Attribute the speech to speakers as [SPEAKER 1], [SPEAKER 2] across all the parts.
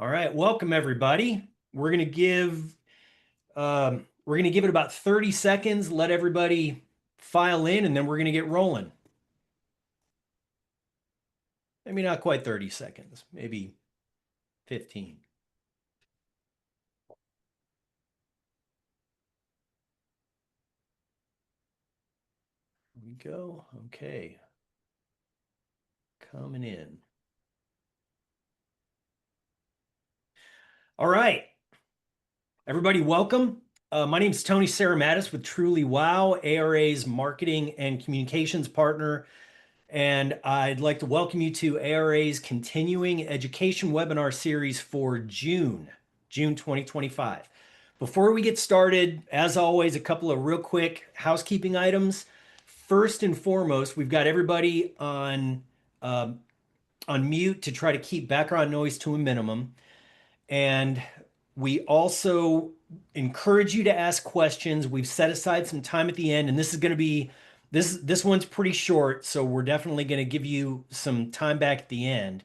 [SPEAKER 1] All right, welcome everybody. We're gonna give it about 30 seconds, let everybody file in, and then we're gonna get rolling. Maybe not quite 30 seconds, maybe 15. Here we go. Okay. Coming in. All right. Everybody, welcome. My name is Tony Saramatis with Truly Wow, ARA's marketing and communications partner. And I'd like to welcome you to ARA's continuing education webinar series for June 2025. Before we get started, as always, a couple of real quick housekeeping items. First and foremost, we've got everybody on mute to try to keep background noise to a minimum. And we also encourage you to ask questions. We've set aside some time at the end, and this is going to be this one's pretty short, so we're definitely going to give you some time back at the end.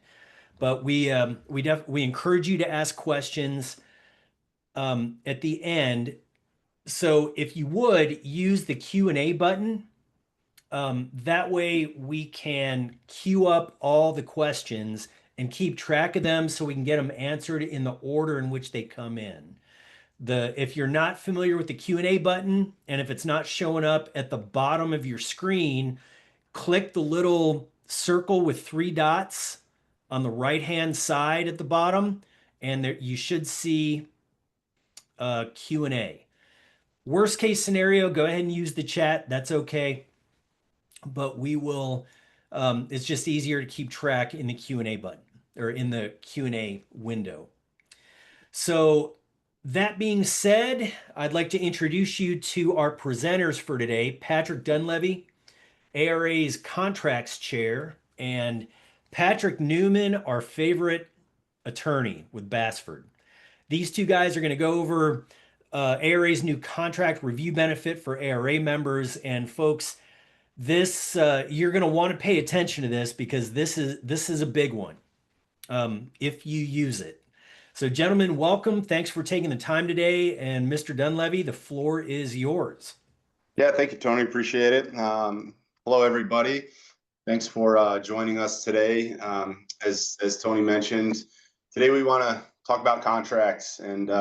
[SPEAKER 1] But we encourage you to ask questions at the end. So if you would use the Q&A button, that way we can queue up all the questions and keep track of them so we can get them answered in the order in which they come in. If you're not familiar with the Q&A button, and if it's not showing up at the bottom of your screen, click the little circle with 3 dots on the right-hand side at the bottom, and there you should see Q&A. Worst case scenario, go ahead and use the chat. That's okay. But we will, it's just easier to keep track in the Q&A button or in the Q&A window. So that being said, I'd like to introduce you to our presenters for today, Patrick Dunleavy, ARA's Contracts Chair, and Patrick Newman, our favorite attorney with Bassford. These two guys are going to go over ARA's new contract review benefit for ARA members. And folks, this you're going to want to pay attention to this because this is a big one if you use it. So gentlemen, welcome. Thanks for taking the time today. And Mr. Dunleavy, the floor is yours.
[SPEAKER 2] Yeah, thank you, Tony. Appreciate it. Hello, everybody. Thanks for joining us today. As Tony mentioned, today we want to talk about contracts and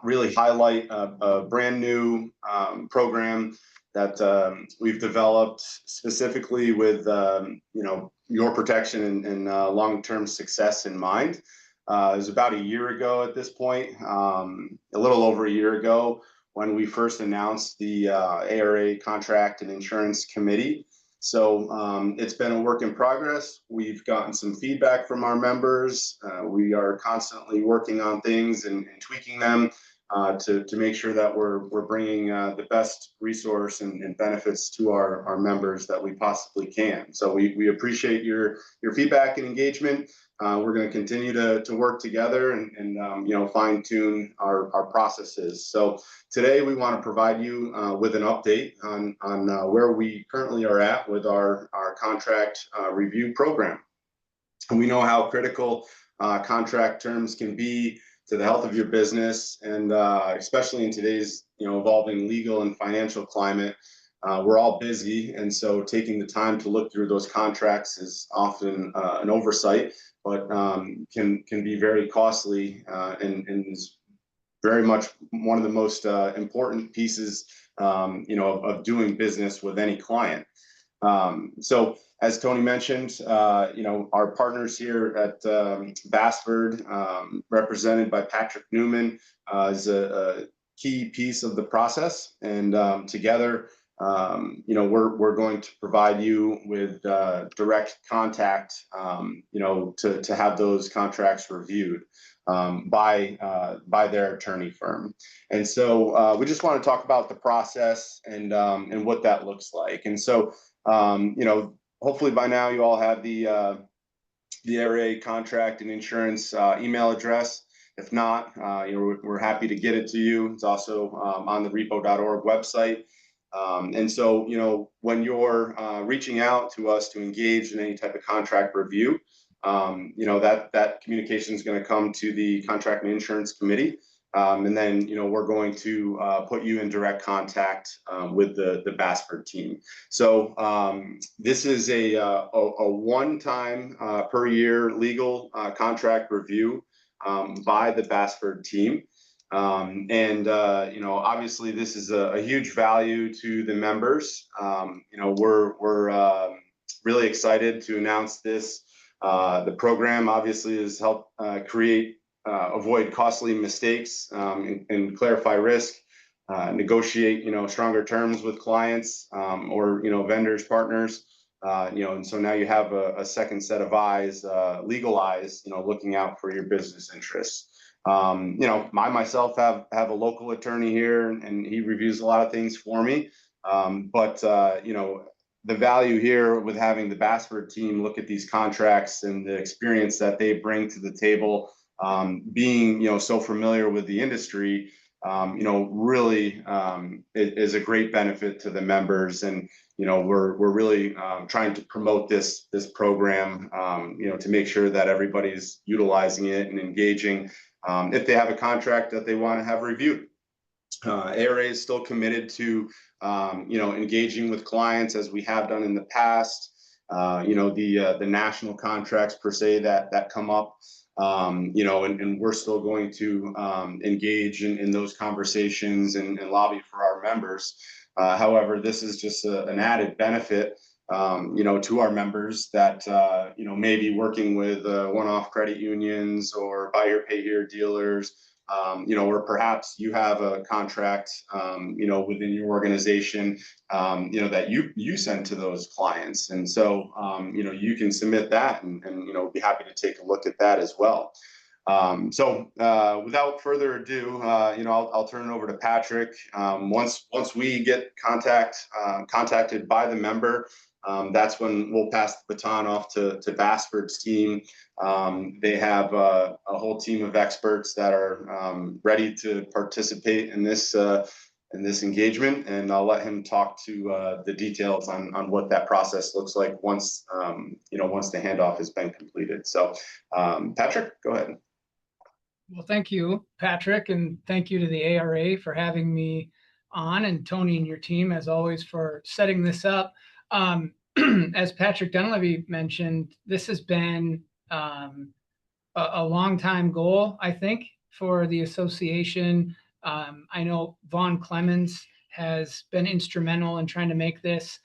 [SPEAKER 2] really highlight a brand new program that we've developed specifically with your protection and long-term success in mind. It was about a year ago at this point, a little over a year ago, when we first announced the ARA Contract and Insurance Committee. So it's been a work in progress. We've gotten some feedback from our members. We are constantly working on things and tweaking them to make sure that we're bringing the best resource and benefits to our members that we possibly can. So we appreciate your feedback and engagement. We're going to continue to work together and fine tune our processes. So today we want to provide you with an update on where we currently are at with our contract review program. And we know how critical contract terms can be to the health of your business, and especially in today's evolving legal and financial climate. We're all busy, and so taking the time to look through those contracts is often an oversight, but can be very costly and is very much one of the most important pieces of doing business with any client. So as Tony mentioned, our partners here at Bassford, represented by Patrick Newman, is a key piece of the process, and together we're going to provide you with direct contact, to have those contracts reviewed by their attorney firm. And so we just want to talk about the process and what that looks like. And so hopefully by now you all have the ARA contract and insurance email address. If not, we're happy to get it to you. It's also on the repo.org website. And so, when you're reaching out to us to engage in any type of contract review, that communication is going to come to the contract and insurance committee. And then, we're going to put you in direct contact with the Bassford team. So this is a one-time per year legal contract review by the Bassford team. Obviously this is a huge value to the members. We're really excited to announce this. The program obviously has helped avoid costly mistakes and clarify risk, negotiate stronger terms with clients or vendors, partners. And so now you have a second set of eyes, legal eyes, looking out for your business interests. I myself have a local attorney here, and he reviews a lot of things for me. The value here with having the Bassford team look at these contracts and the experience that they bring to the table, being so familiar with the industry, really is a great benefit to the members. And we're really trying to promote this program, to make sure that everybody's utilizing it and engaging if they have a contract that they want to have reviewed. ARA is still committed to engaging with clients as we have done in the past. The national contracts per se that come up, and we're still going to engage in those conversations and lobby for our members. However, this is just an added benefit, to our members that, may be working with one-off credit unions or buy here, pay here dealers, or perhaps you have a contract, within your organization, that you send to those clients. And so, you can submit that and be happy to take a look at that as well. Without further ado, I'll turn it over to Patrick. Once we get contacted by the member, that's when we'll pass the baton off to Bassford's team. They have a whole team of experts that are ready to participate in this engagement, and I'll let him talk to the details on what that process looks like once the handoff has been completed. So, Patrick, go ahead.
[SPEAKER 3] Well, thank you, Patrick, and thank you to the ARA for having me on, and Tony and your team, as always, for setting this up. As Patrick Dunleavy mentioned, this has been a long time goal, I think, for the association. I know Vaughn Clemens has been instrumental in trying to make this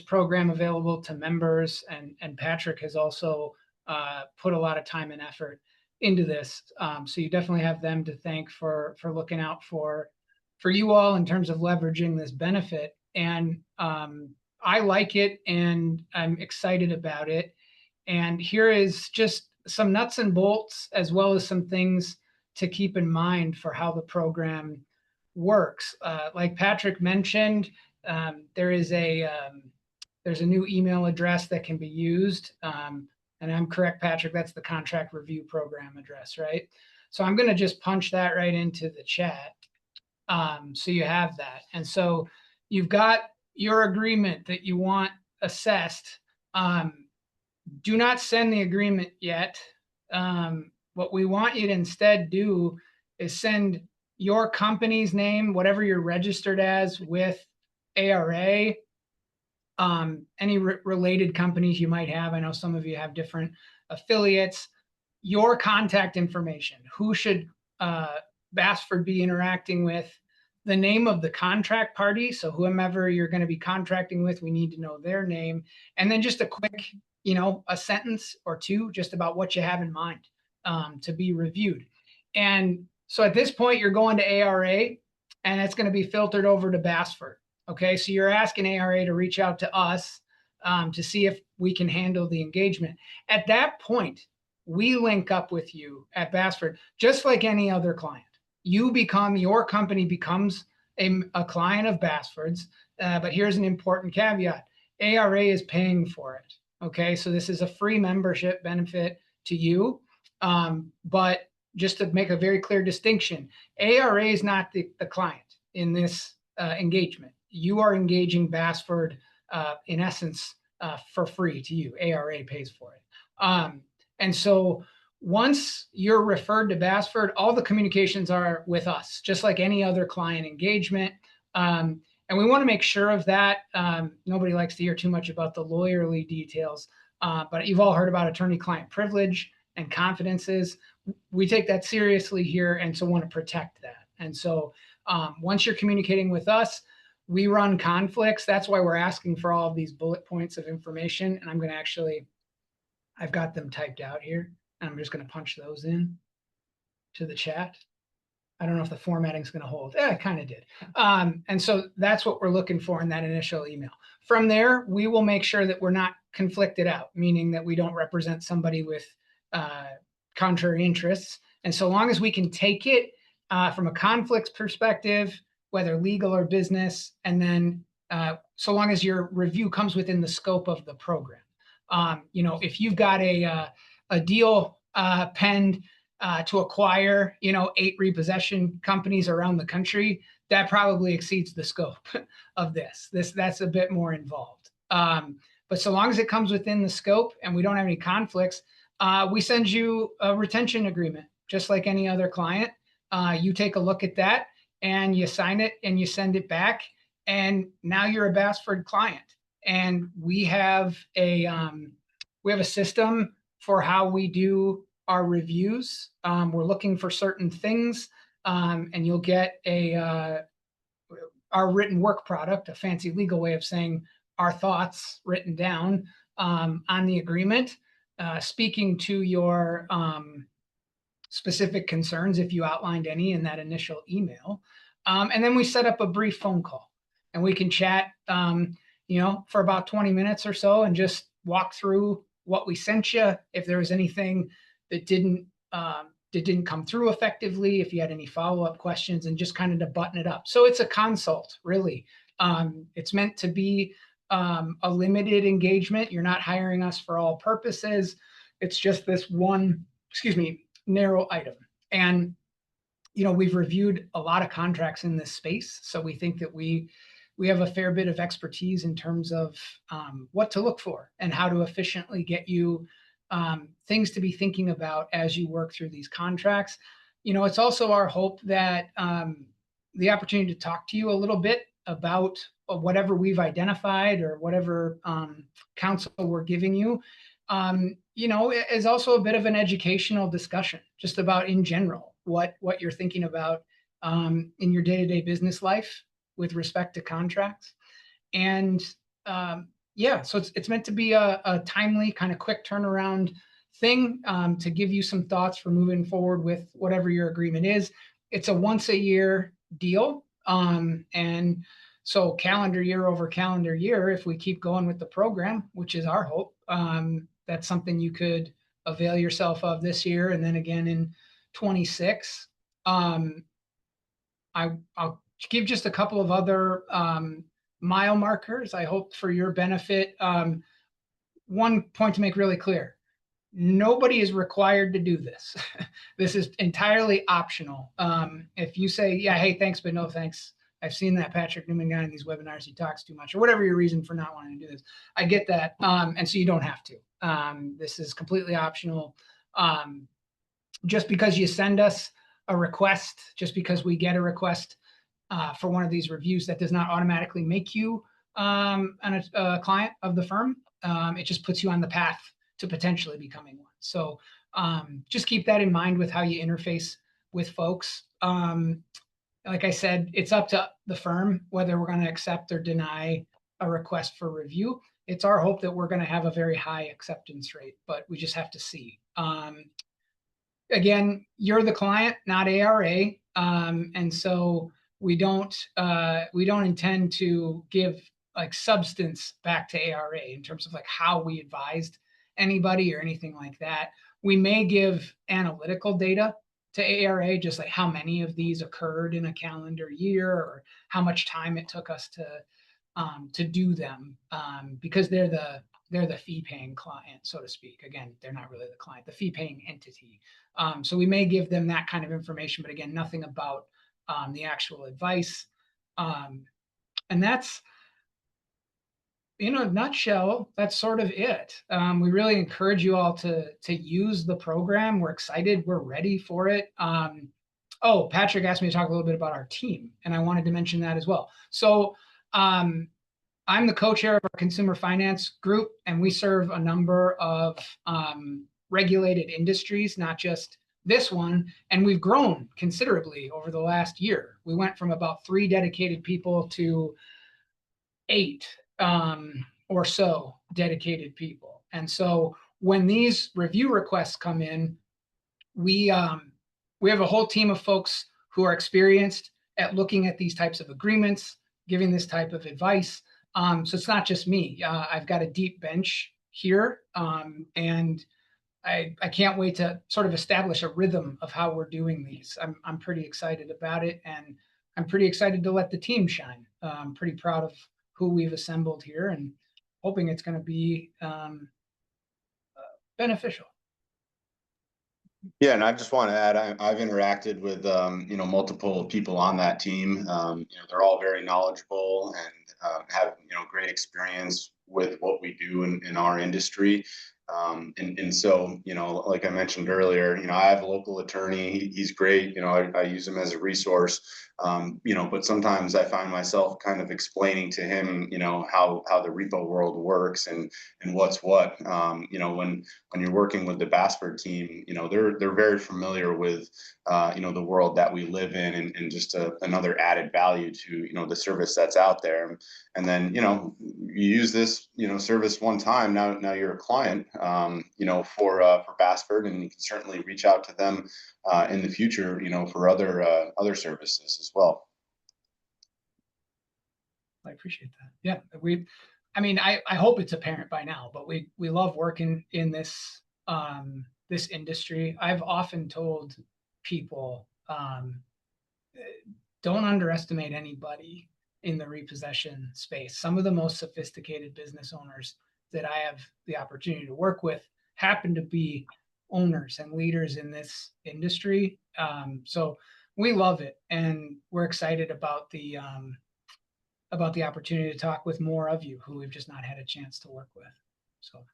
[SPEAKER 3] program available to members, and Patrick has also put a lot of time and effort into this. So you definitely have them to thank for looking out for you all in terms of leveraging this benefit. And I like it, and I'm excited about it. And here is just some nuts and bolts, as well as some things to keep in mind for how the program works. Like Patrick mentioned, there's a new email address that can be used. And I'm correct, Patrick, that's the contract review program address, right? So I'm going to just punch that right into the chat. So you have that. And so you've got your agreement that you want assessed. Do not send the agreement yet. What we want you to instead do is send your company's name, whatever you're registered as with ARA, any related companies you might have. I know some of you have different affiliates. Your contact information, who should Bassford be interacting with, the name of the contract party, so whomever you're going to be contracting with, we need to know their name, and then just a quick, a sentence or two just about what you have in mind to be reviewed. And so at this point, you're going to ARA, and it's going to be filtered over to Bassford. Okay, so you're asking ARA to reach out to us to see if we can handle the engagement. At that point, we link up with you at Bassford, just like any other client. Your company becomes a client of Bassford's, but here's an important caveat. ARA is paying for it. Okay, so this is a free membership benefit to you, but just to make a very clear distinction, ARA is not the client in this engagement. You are engaging Bassford, in essence, for free to you. ARA pays for it. And so once you're referred to Bassford, all the communications are with us, just like any other client engagement. And we want to make sure of that. Nobody likes to hear too much about the lawyerly details, but you've all heard about attorney-client privilege and confidences. We take that seriously here, and so want to protect that. And so once you're communicating with us, we run conflicts. That's why we're asking for all of these bullet points of information. And I'm going to actually, I've got them typed out here. And I'm just going to punch those in to the chat. I don't know if the formatting is going to hold. Yeah, it kind of did. And so that's what we're looking for in that initial email. From there, we will make sure that we're not conflicted out, meaning that we don't represent somebody with contrary interests. And so long as we can take it from a conflicts perspective, whether legal or business, and then so long as your review comes within the scope of the program. If you've got a deal penned to acquire, 8 repossession companies around the country, that probably exceeds the scope of this. That's a bit more involved. But so long as it comes within the scope and we don't have any conflicts, we send you a retention agreement, just like any other client. You take a look at that and you sign it and you send it back. And now you're a Bassford client. And we have a system for how we do our reviews. We're looking for certain things, and you'll get our written work product, a fancy legal way of saying our thoughts written down on the agreement, speaking to your specific concerns if you outlined any in that initial email. And then we set up a brief phone call, and we can chat, for about 20 minutes or so and just walk through what we sent you, if there was anything that didn't come through effectively, if you had any follow-up questions, and just kind of to button it up. So it's a consult, really. It's meant to be a limited engagement. You're not hiring us for all purposes. It's just this one, narrow item. And, we've reviewed a lot of contracts in this space. So we think that we have a fair bit of expertise in terms of what to look for and how to efficiently get you things to be thinking about as you work through these contracts. It's also our hope that the opportunity to talk to you a little bit about whatever we've identified or whatever counsel we're giving you, is also a bit of an educational discussion, just about in general, what you're thinking about in your day-to-day business life with respect to contracts. And so it's meant to be a timely, kind of quick turnaround thing to give you some thoughts for moving forward with whatever your agreement is. It's a once a year deal. And so calendar year over calendar year, if we keep going with the program, which is our hope, that's something you could avail yourself of this year. And then again in 26, I'll give just a couple of other mile markers, I hope, for your benefit. One point to make really clear: nobody is required to do this. This is entirely optional. If you say, yeah, hey, thanks, but no thanks. I've seen that Patrick Newman guy in these webinars, he talks too much, or whatever your reason for not wanting to do this. I get that. And so you don't have to. This is completely optional. Just because you send us a request, just because we get a request for one of these reviews, that does not automatically make you a client of the firm. It just puts you on the path to potentially becoming one. So just keep that in mind with how you interface with folks. Like I said, it's up to the firm whether we're going to accept or deny a request for review. It's our hope that we're going to have a very high acceptance rate, but we just have to see. Again, you're the client, not ARA, and so we don't intend to give like substance back to ARA in terms of like how we advised anybody or anything like that. We may give analytical data to ARA, just like how many of these occurred in a calendar year or how much time it took us to do them, because they're the fee-paying client, so to speak. Again, they're not really the client, the fee-paying entity. So we may give them that kind of information, but again, nothing about the actual advice. And in a nutshell, that's sort of it. We really encourage you all to use the program. We're excited. We're ready for it. Oh, Patrick asked me to talk a little bit about our team, and I wanted to mention that as well. So I'm the co-chair of our consumer finance group, and we serve a number of regulated industries, not just this one. And we've grown considerably over the last year. We went from about 3 dedicated people to 8 or so dedicated people. And so when these review requests come in, we have a whole team of folks who are experienced at looking at these types of agreements, giving this type of advice. So it's not just me. I've got a deep bench here, and I can't wait to sort of establish a rhythm of how we're doing these. I'm pretty excited about it, and I'm pretty excited to let the team shine. I'm pretty proud of who we've assembled here, and hoping it's going to be beneficial.
[SPEAKER 2] Yeah, and I just want to add, I've interacted with multiple people on that team. They're all very knowledgeable and have great experience with what we do in our industry. And so, like I mentioned earlier, I have a local attorney. He's great. I use him as a resource. But sometimes I find myself kind of explaining to him, how the repo world works and what's what. When you're working with the Bassford team, they're very familiar with the world that we live in, and just another added value to the service that's out there. And then you use this service one time, now you're a client for Bassford, and you can certainly reach out to them in the future for other services as well.
[SPEAKER 3] I appreciate that. Yeah, I hope it's apparent by now, but we love working in this this industry. I've often told people, don't underestimate anybody in the repossession space. Some of the most sophisticated business owners that I have the opportunity to work with happen to be owners and leaders in this industry. So we love it, and we're excited about the opportunity to talk with more of you who we've just not had a chance to work with. So.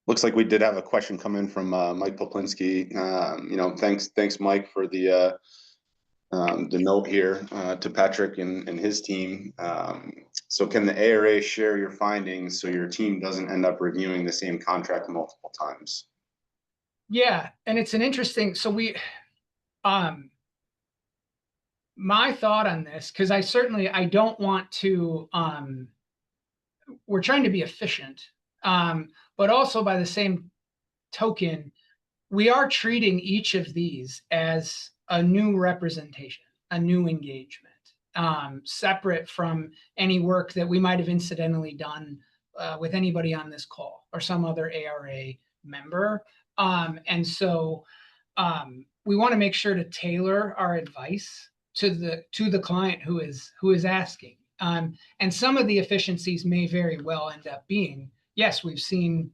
[SPEAKER 2] Looks like we did have a question come in from Mike Poplinski. Thanks, Mike, for the note here to Patrick and his team. So can the ARA share your findings so your team doesn't end up reviewing the same contract multiple times?
[SPEAKER 3] Yeah, and it's an interesting. So we, my thought on this, because I don't want to. We're trying to be efficient. But also by the same token, we are treating each of these as a new representation, a new engagement, separate from any work that we might have incidentally done with anybody on this call or some other ARA member. And so we want to make sure to tailor our advice to the client who is asking. And some of the efficiencies may very well end up being, yes, we've seen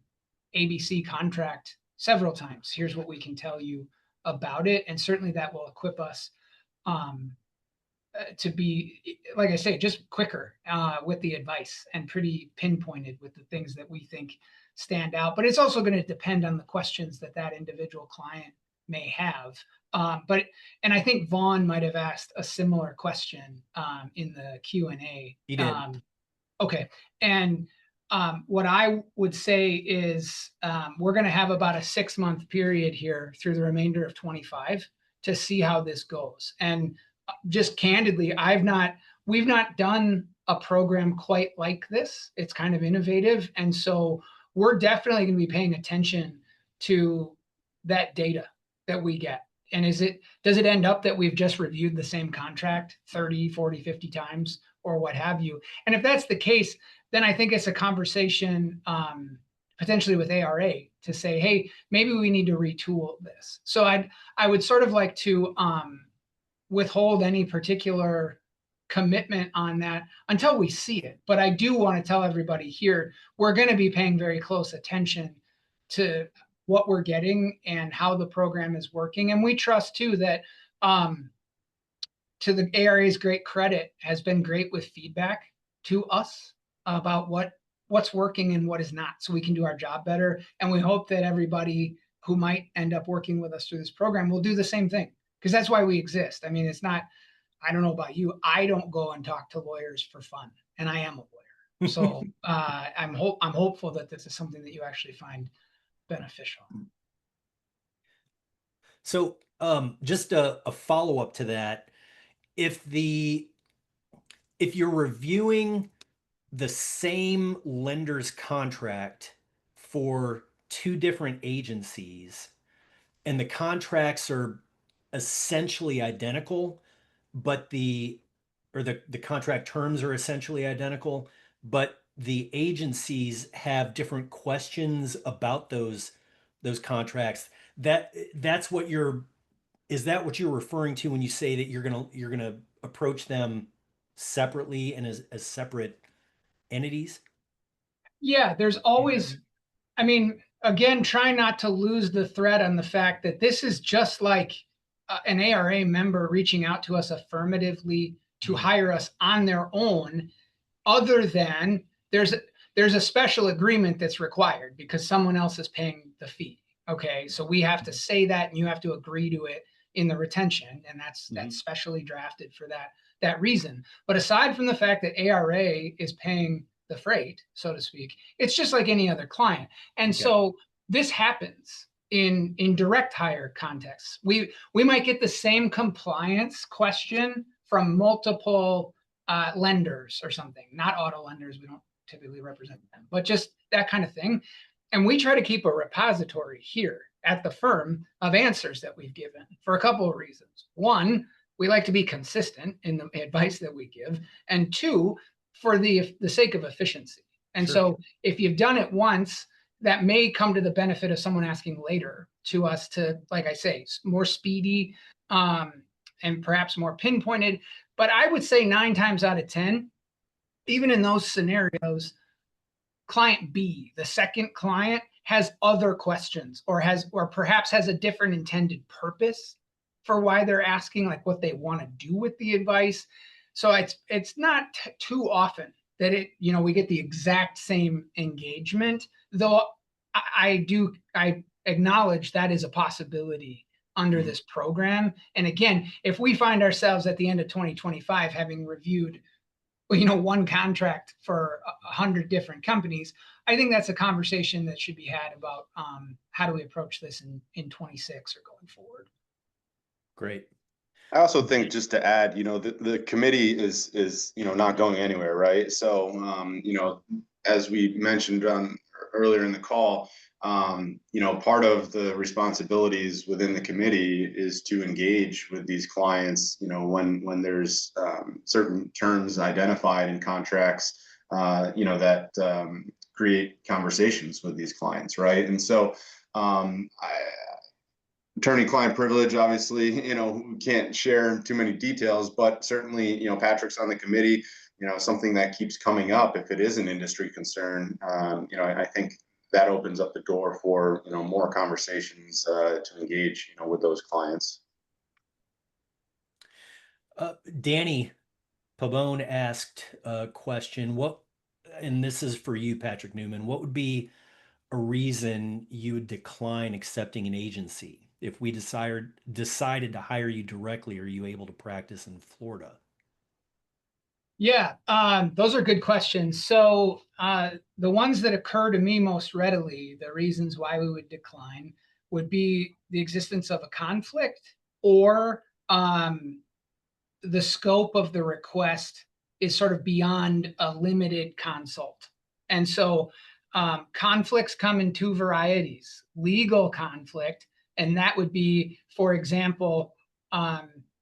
[SPEAKER 3] ABC contract several times. Here's what we can tell you about it. And certainly that will equip us to be, like I say, just quicker with the advice and pretty pinpointed with the things that we think stand out. But it's also going to depend on the questions that individual client may have. And I think Vaughn might have asked a similar question in the Q&A.
[SPEAKER 1] He did.
[SPEAKER 3] Okay. And what I would say is we're going to have about a 6-month period here through the remainder of 25 to see how this goes. And just candidly, we've not done a program quite like this. It's kind of innovative. And so we're definitely going to be paying attention to that data that we get. And does it end up that we've just reviewed the same contract 30, 40, 50 times or what have you? And if that's the case, then I think it's a conversation potentially with ARA to say, hey, maybe we need to retool this. So I would sort of like to withhold any particular commitment on that until we see it. But I do want to tell everybody here, we're going to be paying very close attention to what we're getting and how the program is working. And we trust too that to the ARA's great credit has been great with feedback to us about what's working and what is not, so we can do our job better. And we hope that everybody who might end up working with us through this program will do the same thing, because that's why we exist. I mean, it's not, I don't know about you, I don't go and talk to lawyers for fun, and I am a lawyer. So I'm hopeful that this is something that you actually find beneficial.
[SPEAKER 1] So just a follow-up to that, if you're reviewing the same lender's contract for two different agencies and the contracts are essentially identical, but the contract terms are essentially identical, but the agencies have different questions about those contracts. That's what you're is that what you're referring to when you say that you're gonna approach them separately and as separate entities?
[SPEAKER 3] Yeah, there's always, I mean, again, try not to lose the thread on the fact that this is just like an ARA member reaching out to us affirmatively to hire us on their own, other than there's a special agreement that's required because someone else is paying the fee. Okay, so we have to say that, and you have to agree to it in the retention, and that's specially drafted for that reason. But aside from the fact that ARA is paying the freight, so to speak, it's just like any other client. And so this happens in direct hire contexts. We might get the same compliance question from multiple lenders or something, not auto lenders. We don't typically represent them, but just that kind of thing. And we try to keep a repository here at the firm of answers that we've given for a couple of reasons. One, we like to be consistent in the advice that we give. And two, for the sake of efficiency. And so if you've done it once, that may come to the benefit of someone asking later to us to, like I say, more speedy and perhaps more pinpointed. But I would say 9 times out of 10, even in those scenarios, client B, the second client, has other questions or perhaps has a different intended purpose for why they're asking, like what they want to do with the advice. So it's not too often that we get the exact same engagement, though I acknowledge that is a possibility under this program. And again, if we find ourselves at the end of 2025 having reviewed one contract for 100 different companies, I think that's a conversation that should be had about how do we approach this in 26 or going forward.
[SPEAKER 1] Great.
[SPEAKER 2] I also think, just to add, the committee is not going anywhere, right? So as we mentioned earlier in the call, part of the responsibilities within the committee is to engage with these clients, when there's certain terms identified in contracts, that create conversations with these clients, right? And so attorney-client privilege, obviously, we can't share too many details, but certainly, Patrick's on the committee, something that keeps coming up. If it is an industry concern, I think that opens up the door for, more conversations to engage, with those clients.
[SPEAKER 1] Danny Pabone asked a question, and this is for you, Patrick Newman, what would be a reason you would decline accepting an agency? If we decided to hire you directly, are you able to practice in Florida?
[SPEAKER 3] Yeah, those are good questions. So the ones that occur to me most readily, the reasons why we would decline, would be the existence of a conflict, or the scope of the request is sort of beyond a limited consult. And so conflicts come in two varieties: legal conflict, and that would be, for example,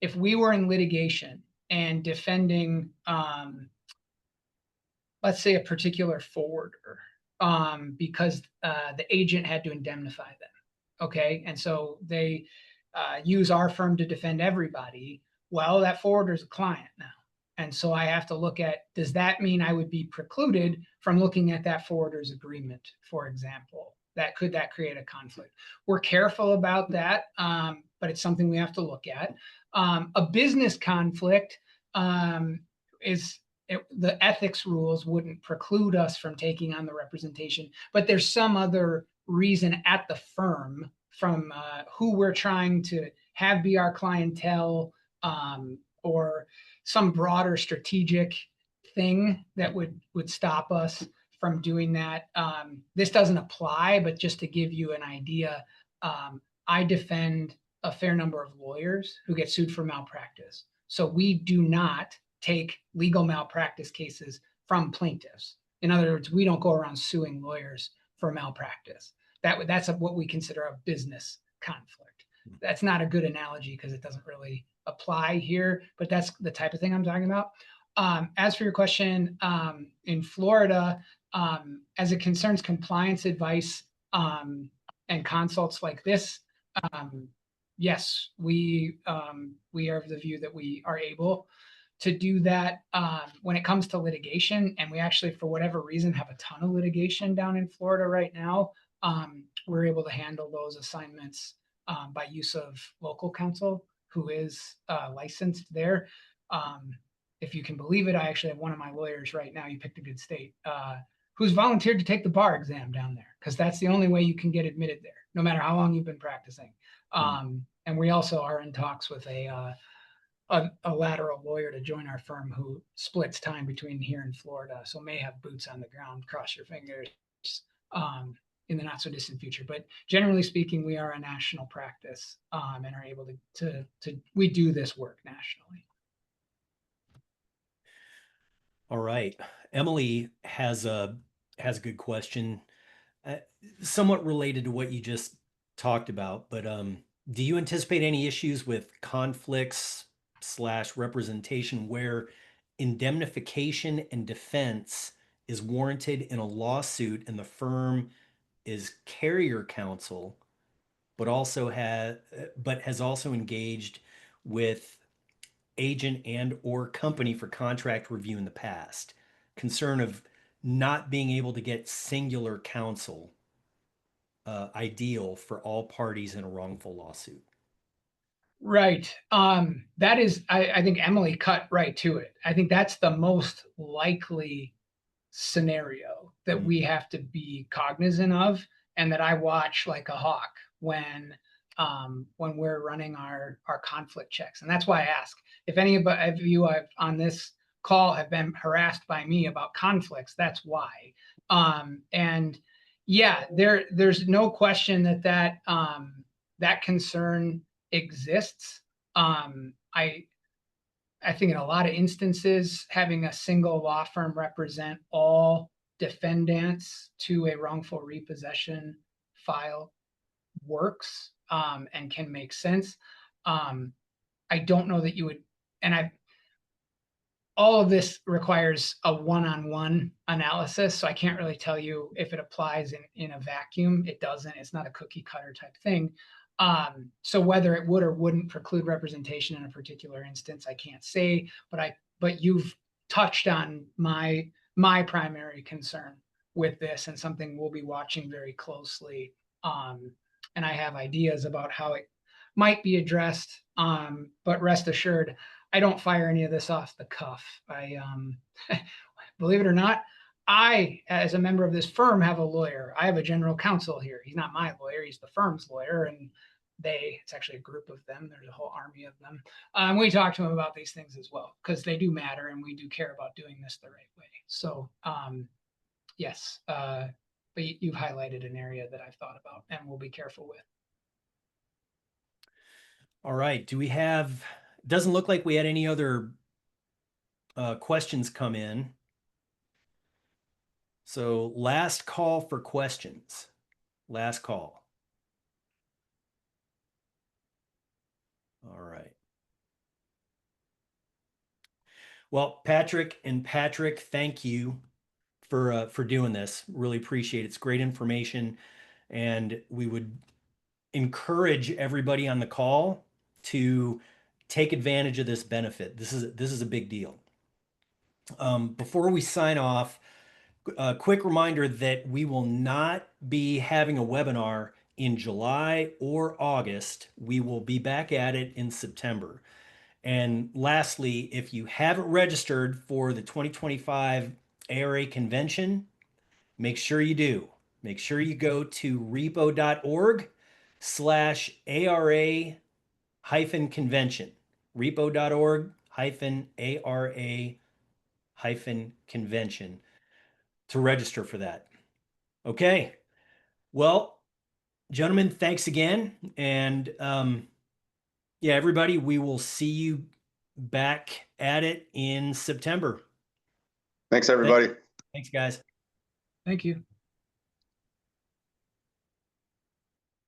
[SPEAKER 3] if we were in litigation and defending, let's say, a particular forwarder, because the agent had to indemnify them. Okay, and so they use our firm to defend everybody. Well, that forwarder is a client now. And so I have to look at, does that mean I would be precluded from looking at that forwarder's agreement, for example? Could that create a conflict? We're careful about that, but it's something we have to look at. A business conflict is the ethics rules wouldn't preclude us from taking on the representation, but there's some other reason at the firm from who we're trying to have be our clientele, or some broader strategic thing that would stop us from doing that. This doesn't apply, but just to give you an idea, I defend a fair number of lawyers who get sued for malpractice. So we do not take legal malpractice cases from plaintiffs. In other words, we don't go around suing lawyers for malpractice. That's what we consider a business conflict. That's not a good analogy because it doesn't really apply here, but that's the type of thing I'm talking about. As for your question, in Florida, as it concerns compliance advice and consults like this, yes, we are of the view that we are able to do that when it comes to litigation. And we actually, for whatever reason, have a ton of litigation down in Florida right now. We're able to handle those assignments by use of local counsel who is licensed there. If you can believe it, I actually have one of my lawyers right now, you picked a good state, who's volunteered to take the bar exam down there because that's the only way you can get admitted there, no matter how long you've been practicing. And we also are in talks with a lateral lawyer to join our firm who splits time between here and Florida, so may have boots on the ground. Cross your fingers in the not so distant future. But generally speaking, we are a national practice and are able to we do this work nationally.
[SPEAKER 1] All right, Emily has a good question, somewhat related to what you just talked about. But do you anticipate any issues with conflicts / representation where indemnification and defense is warranted in a lawsuit and the firm is carrier counsel, but has also engaged with agent and or company for contract review in the past? Concern of not being able to get singular counsel, ideal for all parties in a wrongful lawsuit.
[SPEAKER 3] Right. That is, I think Emily cut right to it. I think that's the most likely scenario that we have to be cognizant of, and that I watch like a hawk when we're running our conflict checks. And that's why I ask if any of you on this call have been harassed by me about conflicts. That's why. And yeah, there's no question that concern exists. I think in a lot of instances, having a single law firm represent all defendants to a wrongful repossession file works and can make sense. I don't know that you would, and all of this requires a one-on-one analysis, so I can't really tell you if it applies in a vacuum. It doesn't. It's not a cookie cutter type thing. So whether it would or wouldn't preclude representation in a particular instance, I can't say, but you've touched on my primary concern with this and something we'll be watching very closely. And I have ideas about how it might be addressed. But rest assured, I don't fire any of this off the cuff. Believe it or not, I, as a member of this firm, have a lawyer. I have a general counsel here. He's not my lawyer. He's the firm's lawyer. And it's actually a group of them. There's a whole army of them. We talk to them about these things as well, because they do matter and we do care about doing this the right way. So yes, but you've highlighted an area that I've thought about and we'll be careful with.
[SPEAKER 1] All right. Doesn't look like we had any other questions come in. So last call for questions. Last call. All right. Well, Patrick, thank you for doing this. Really appreciate it. It's great information, and we would encourage everybody on the call to take advantage of this benefit. This is a big deal. Before we sign off, a quick reminder that we will not be having a webinar in July or August. We will be back at it in September. And lastly, if you haven't registered for the 2025 ARA convention, make sure you do. Make sure you go to repo.org/ARA convention. repo.org/ARA convention to register for that. Okay. Well, gentlemen, thanks again. And yeah, everybody, we will see you back at it in September.
[SPEAKER 2] Thanks, everybody.
[SPEAKER 1] Thanks, guys.
[SPEAKER 3] Thank you.